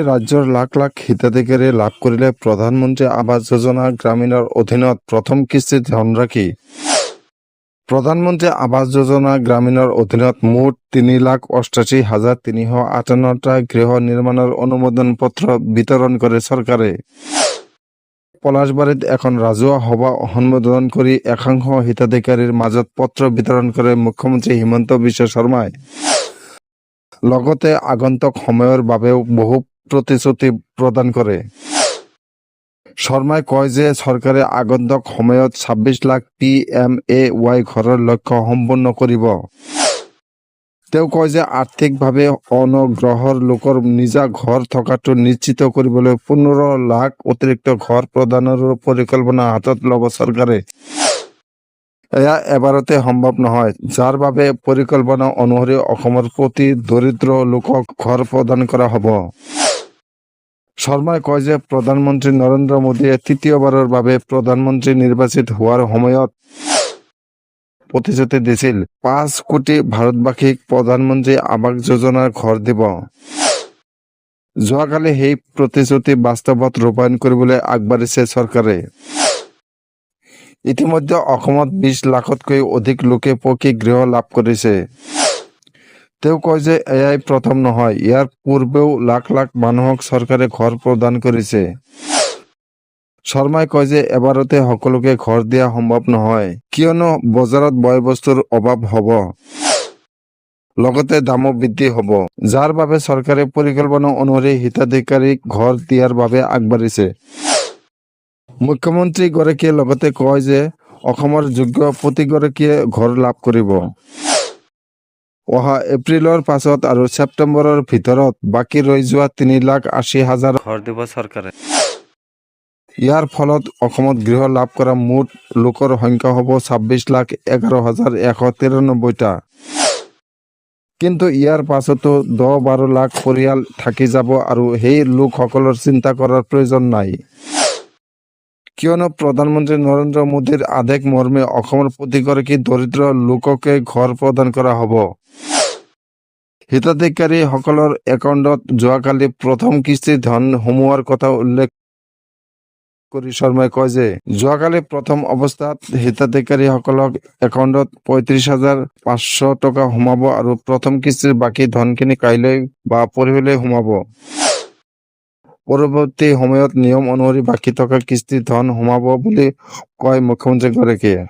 ৰাজ্যৰ লাখ লাখ হিতাধিকাৰীয়ে লাভ কৰিলে প্ৰধানমন্ত্ৰী আৱাস যোজনা গ্ৰামীণৰ অধীনত প্ৰথম কিস্তিৰ ধনৰাশি। প্ৰধানমন্ত্ৰী আৱাস যোজনা গ্ৰামীণৰ অধীনত মুঠ ৩,৮৮,৩৫৮টা গৃহ নিৰ্মাণৰ অনুমোদন পত্ৰ বিতৰণ কৰে চৰকাৰে। পলাশবাৰীত এখন ৰাজহুৱা সভা সম্বোধন কৰি একাংশ হিতাধিকাৰীৰ মাজত পত্ৰ বিতৰণ কৰে মুখ্যমন্ত্ৰী হিমন্ত বিশ্ব শৰ্মাই। লগতে আগন্তুক সময়ৰ বাবেও বহু প্ৰতিশ্ৰুতি প্ৰদান কৰে। শৰ্মাই কয় যে চৰকাৰে আগন্তুক সময়ত ২৬ লাখ PMAY ঘৰৰ লক্ষ্য সম্পূৰ্ণ কৰিব। তেওঁ কয় যে আৰ্থিকভাৱে অনগ্ৰসৰ লোকৰ নিজা ঘৰ থকাটো নিশ্চিত কৰিবলৈ ১৫ লাখ অতিৰিক্ত ঘৰ প্ৰদানৰ পৰিকল্পনা হাতত ল'ব চৰকাৰে। এয়া এবাৰতে সম্ভৱ নহয়, যাৰ বাবে পৰিকল্পনা অনুসৰি অসমৰ প্ৰতি দৰিদ্ৰ লোকক ঘৰ প্ৰদান কৰা হ'ব। শৰ্মাই কয় যে প্ৰধানমন্ত্ৰী নৰেন্দ্ৰ মোদীয়ে তৃতীয়বাৰৰ বাবে প্ৰধানমন্ত্ৰী নিৰ্বাচিত হোৱাৰ সময়ত প্ৰতিশ্ৰুতি দিছিল ৫ কোটি ভাৰতবাসীক প্ৰধানমন্ত্ৰী আৱাস যোজনাৰ ঘৰ দিব। যোৱাকালি সেই প্ৰতিশ্ৰুতি বাস্তৱত ৰূপায়ণ কৰিবলৈ আগবাঢ়িছে চৰকাৰে। ইতিমধ্যে অসমত ২০ লাখতকৈ অধিক লোকে পকী গৃহ লাভ কৰিছে। তেওঁ কয় যে এয়াই প্ৰথম নহয়, ইয়াৰ পূৰ্বেও লাখ লাখ মানুহক চৰকাৰে ঘৰ প্ৰদান কৰিছে। শৰ্মাই কয় যে এবাৰতে সকলোকে ঘৰ দিয়া সম্ভৱ নহয়, কিয়নো বজাৰত বয়-বস্তুৰ অভাৱ হ'ব। লগতে দামো বৃদ্ধি হ'ব, যাৰ বাবে চৰকাৰে পৰিকল্পনা অনুসৰি হিতাধিকাৰীক ঘৰ দিয়াৰ বাবে আগবাঢ়িছে। মুখ্যমন্ত্ৰীগৰাকীয়ে লগতে কয় যে অসমৰ যোগ্য প্ৰতিগৰাকীয়ে ঘৰ লাভ কৰিব। অহা এপ্ৰিলৰ পাছত আৰু ছেপ্টেম্বৰৰ ভিতৰত বাকী ৰৈ যোৱা ৩,৮০,০০০ ঘৰ দিব চৰকাৰে। ইয়াৰ ফলত অসমত গৃহ লাভ কৰা মুঠ লোকৰ সংখ্যা হ'ব ২৬,১১,১৯৩টা। কিন্তু ইয়াৰ পাছতো ১০-১২ লাখ পৰিয়াল থাকি যাব আৰু সেই লোকসকলৰ চিন্তা কৰাৰ প্ৰয়োজন নাই। কিয়নো প্ৰধানমন্ত্ৰী নৰেন্দ্ৰ মোদীৰ আদেশ মৰ্মে অসমৰ প্ৰতিগৰাকী দৰিদ্ৰ লোককে ঘৰ প্ৰদান কৰা হ'ব। হিতাধিকাৰীসকলৰ একাউণ্টত যোৱাকালি প্ৰথম কিস্তিৰ ধন সোমোৱাৰ কথা উল্লেখ কৰি শৰ্মাই কয় যে যোৱাকালি প্ৰথম অৱস্থাত হিতাধিকাৰীসকলক একাউণ্টত ৩৫,৫০০ টকা সোমাব আৰু প্ৰথম কিস্তিৰ বাকী ধনখিনি কাইলৈ বা পৰহিলৈ সোমাব। পৰৱৰ্তী সময়ত নিয়ম অনুসৰি বাকী থকা কিস্তিৰ ধন সোমাব বুলি কয় মুখ্যমন্ত্ৰীগৰাকীয়ে।